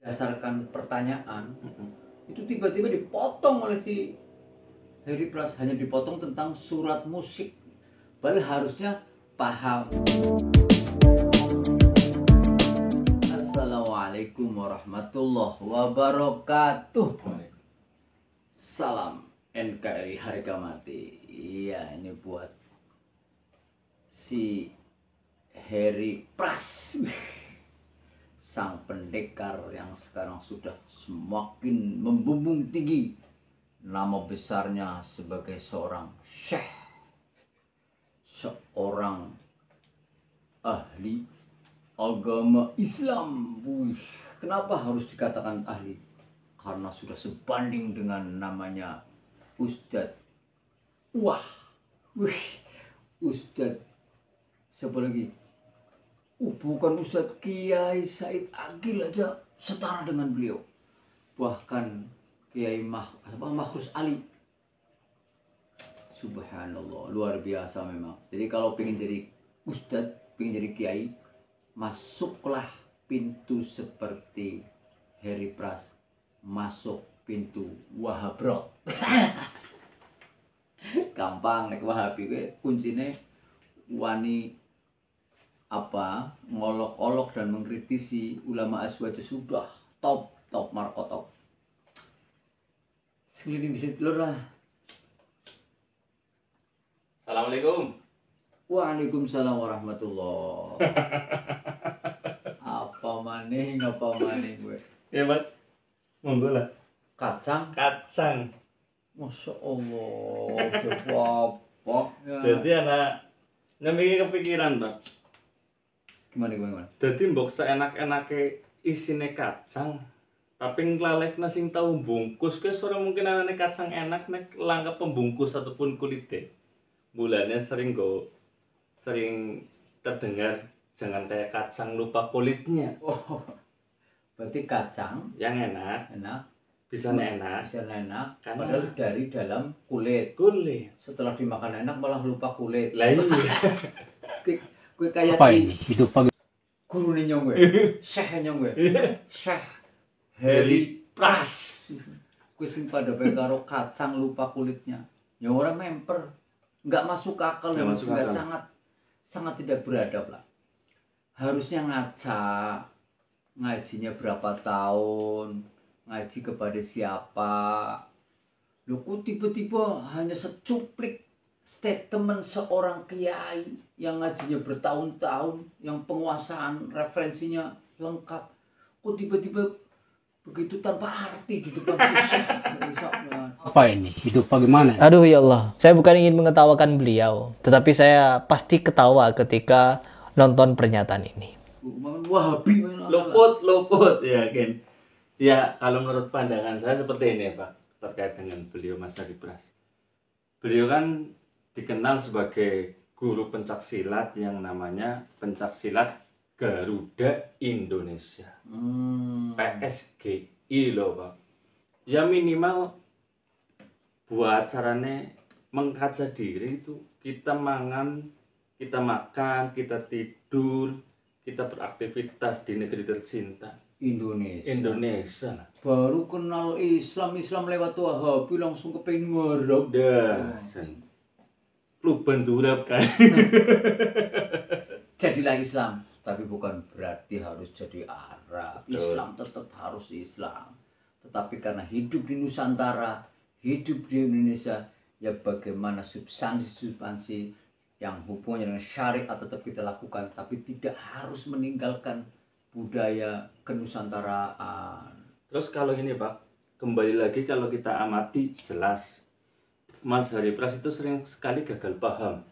berdasarkan pertanyaan itu tiba-tiba dipotong oleh si Heri Pras, hanya dipotong tentang surat musik, padahal harusnya paham. Assalamualaikum warahmatullahi wabarakatuh. Salam NKRI harga mati. Iya, ini buat si Heri Pras, sang pendekar yang sekarang sudah semakin membumbung tinggi nama besarnya sebagai seorang syekh, seorang ahli agama Islam. Kenapa harus dikatakan ahli? Karena sudah sebanding dengan namanya Ustadz. Ustadz siapa lagi? Bukan Ustadz Kiai Said Agil aja setara dengan beliau. Bahkan Kiai Makhrus Ali. Subhanallah, luar biasa memang. Jadi kalau pengen jadi Ustadz, pengen jadi Kiai, masuklah pintu seperti Heri Pras, masuk pintu Wahabrot. Gampang nek Wahabi kuncinya wani ngolok-olok dan mengkritisi ulama aswaja sudah top markotop. Sekeliling di situ lah. Assalamualaikum. Waalaikumsalam warahmatullah. Apa maning gue. Ya, Pak. Monggo lah. Kacang. Masya Allah. Coba. Jadi anak nemiki kepikiran, Pak. Gimana? Jadi mbok seenak-enake isine kacang, tapi nglalekna sing tau bungkus ke ora mungkin anane kacang enak nek langkah pembungkus ataupun kulite. Mulanya sering terdengar jangan kayak kacang lupa kulitnya. Oh. Berarti kacang yang enak bisa enak karena padahal dari dalam kulit. Setelah dimakan enak malah lupa kulit. Lah iya. Kue kayak apa si ini hidup pagi guru nyong gue, Syekh nyong gue, Syekh Heri Pras. Kue sing pada karo kacang lupa kulitnya. Ya orang memper, nggak masuk akal, sangat tidak beradab lah. Harusnya ngajinya berapa tahun, ngaji kepada siapa. Lu kok tiba-tiba hanya secuplik statement seorang kiai yang ngajinya bertahun-tahun, yang penguasaan referensinya lengkap, kok tiba-tiba begitu tanpa arti di depan siswa. apa ini hidup bagaimana? Aduh ya Allah, saya bukan ingin mengetawakan beliau, tetapi saya pasti ketawa ketika nonton pernyataan ini. Wahabi luput ya Ken. Ya kalau menurut pandangan saya seperti ini Pak, terkait dengan beliau Mas Heri Pras. Beliau kan dikenal sebagai guru pencaksilat yang namanya pencaksilat Garuda Indonesia. PSGI loh Pak. Ya minimal buat caranya mengkaca diri itu kita makan, kita tidur, kita beraktivitas di negeri tercinta Indonesia. Baru kenal Islam lewat Wahabi langsung kepengen ngerok. Lu bandurap kan. Jadilah Islam, tapi bukan berarti harus jadi Arab. Islam tetap harus Islam. Tetapi karena hidup di Nusantara, hidup di Indonesia, ya bagaimana substansi yang hubungannya dengan syariat tetap kita lakukan, tapi tidak harus meninggalkan budaya kenusantaraan. Terus kalau ini Pak, kembali lagi kalau kita amati jelas Mas Heri Pras itu sering sekali gagal paham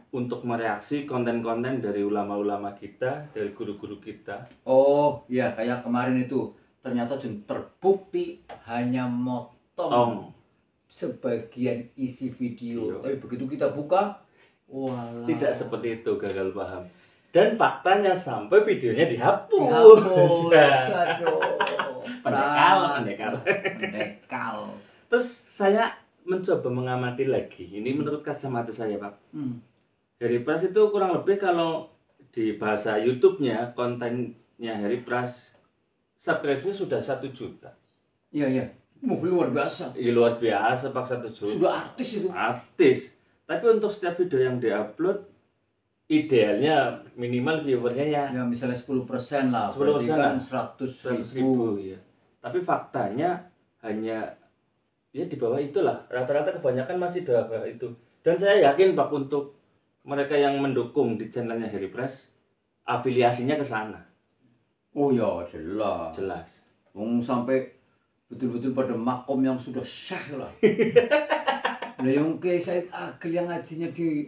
untuk mereaksi konten-konten dari ulama-ulama kita, dari guru-guru kita. Oh ya, kayak kemarin itu ternyata terbukti hanya motong sebagian isi video. Tapi begitu kita buka, walah. Tidak seperti itu, gagal paham. Dan faktanya sampai videonya dihapus. Pendekal. Terus saya mencoba mengamati lagi. Ini menurut kacamata saya Pak. Heri Pras itu kurang lebih kalau di bahasa YouTube-nya kontennya Heri Pras subscribe-nya sudah 1 juta. Iya, iya. Luar biasa. Iya, luar biasa Pak, 1 juta. Sudah artis itu. Artis. Tapi untuk setiap video yang diupload, idealnya minimal viewernya ya Ya misalnya 10% lah. 10% Berarti kan lah. 100.000. 100.000 ya. Tapi faktanya hanya ya di bawah itulah. Rata-rata kebanyakan masih di bawah itu. Dan saya yakin Pak, untuk mereka yang mendukung di channelnya Harry Press, afiliasinya ke sana. Oh ya, jelas. Jelas. Wong sampai betul-betul pada makom yang sudah syah lah. Lah yang ke Said Akil yang ngajinya di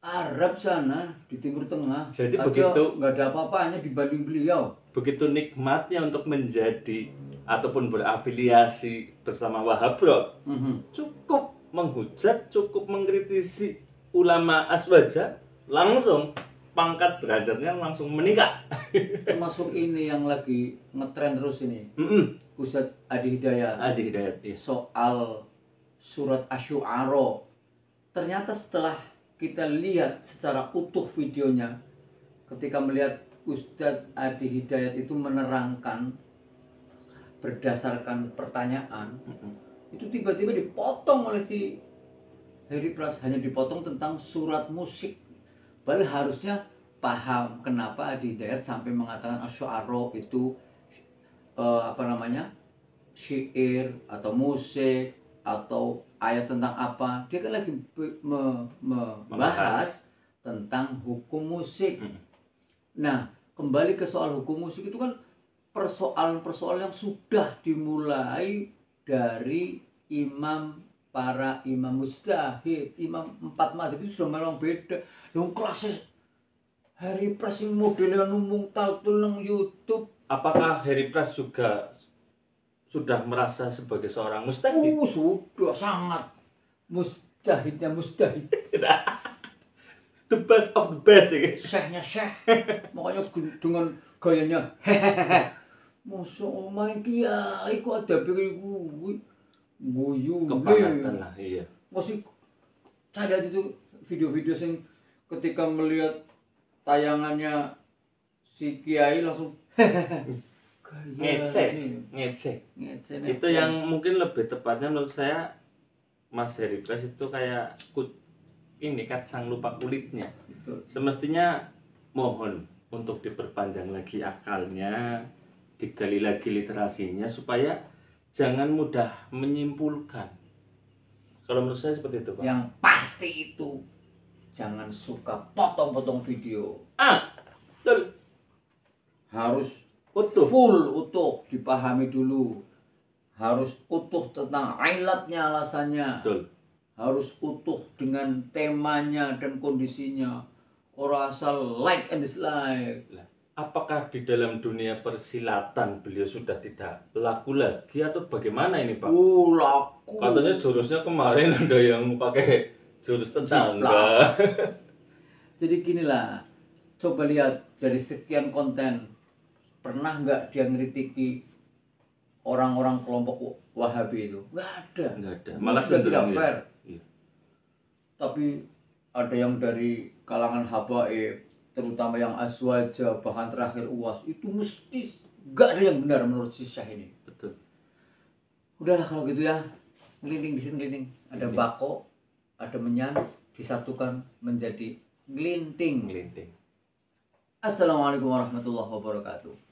Arab sana, di Timur Tengah. Jadi aja begitu- nggak ada apa-apanya dibanding beliau. Begitu nikmatnya untuk menjadi ataupun berafiliasi bersama Wahabrok, Mhm. cukup menghujat, cukup mengkritisi ulama aswaja, langsung pangkat derajatnya langsung meningkat. Termasuk ini yang lagi ngetren terus ini. Mm-mm. Ustadz Adi Hidayat. Adi Hidayat, iya. Soal surat Asy-Syu'ara. Ternyata setelah kita lihat secara utuh videonya, ketika melihat Ustadz Adi Hidayat itu menerangkan berdasarkan pertanyaan, itu tiba-tiba dipotong oleh si Harry Pras, hanya dipotong tentang surat musik. Padahal harusnya paham kenapa Adi Hidayat sampai mengatakan Asy-Syu'ara itu syair atau musik atau ayat tentang apa. Dia kan lagi membahas tentang hukum musik. Nah, kembali ke soal hukum musik itu kan persoalan-persoalan yang sudah dimulai dari para imam mujtahid, imam 4 madzhab itu sudah memang beda. Yang kelasnya Harry Pras yang modelnya numung taltul nang YouTube. Apakah Harry Pras juga sudah merasa sebagai seorang mustahid? Sudah sangat mustahidnya mustahid. The best of the best ya. Syekhnya syekh. Makanya dengan gayanya hehehe. Masa main kiai kok ada kuwi guyu. Kebangetan lah, iya. Masih saya lihat itu video-video sing ketika melihat tayangannya si kiai langsung Ngecek. Ngece. Itu yang mungkin lebih tepatnya menurut saya, Mas Harry Pras itu kayak ini kacang lupa kulitnya. Betul. Semestinya mohon untuk diperpanjang lagi akalnya, digali lagi literasinya supaya jangan mudah menyimpulkan. Kalau menurut saya seperti itu, Pak. Yang pasti itu jangan suka potong-potong video. Betul. Harus Utuh. full utuh dipahami dulu. Harus utuh tentang ilatnya, alasannya. Betul. Harus utuh dengan temanya dan kondisinya. Orang asal like and dislike. Lah, apakah di dalam dunia persilatan beliau sudah tidak laku lagi atau bagaimana ini, Pak? Laku. Katanya jurusnya kemarin ada yang pakai jurus tetangga. Jadi ginilah, coba lihat dari sekian konten, pernah nggak dia ngeritiki orang-orang kelompok Wahabi itu? Nggak ada. Nggak ada. Itu Malah sudah tidak cenderung fair. Iya. Tapi ada yang dari kalangan habaib, terutama yang aswaja, bahkan terakhir UAS, itu mesti nggak ada yang benar menurut si Syekh ini. Betul. Udahlah kalau gitu ya, ngelinding di sini ngelinding. Ada bako, ada menyan, disatukan menjadi ngelinting. Ngelinting. Assalamualaikum warahmatullahi wabarakatuh.